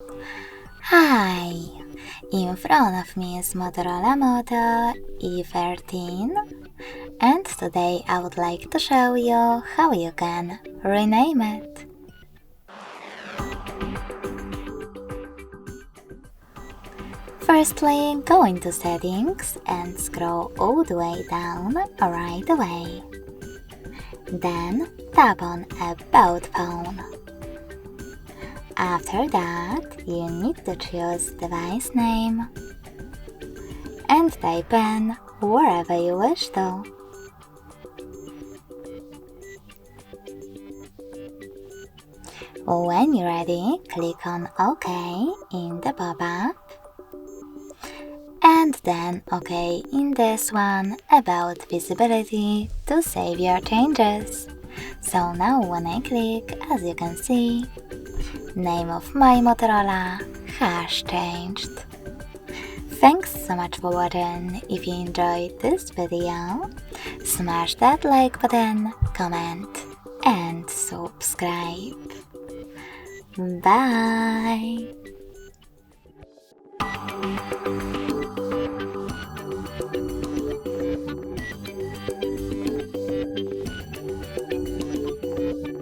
Hi! In front of me is Motorola Moto E13, and today I would like to show you how you can rename it. Firstly, go into Settings and scroll all the way down right away. Then tap on About Phone. After that, you need to choose device name and type in wherever you wish to. When you're ready, click on OK in the pop-up and then OK in this one about visibility to save your changes. So now when I click, as you can see, name of my Motorola has changed. Thanks so much for watching. If you enjoyed this video, smash that like button, comment and subscribe. Bye!